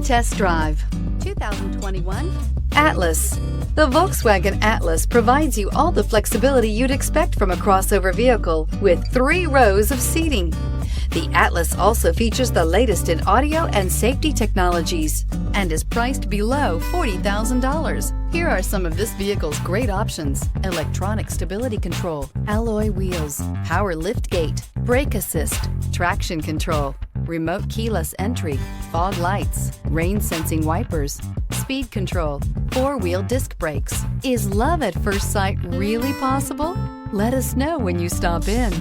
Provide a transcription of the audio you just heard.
test drive 2021 Atlas. The Volkswagen Atlas provides you all the flexibility you'd expect from a crossover vehicle with 3 rows of seating. The Atlas also features the latest in audio and safety technologies and is priced below $40,000. Here are some of this vehicle's great options: electronic stability control, alloy wheels, power liftgate, brake assist, traction control, remote keyless entry, fog lights, rain sensing wipers, speed control, 4-wheel disc brakes. Is love at first sight really possible? Let us know when you stop in.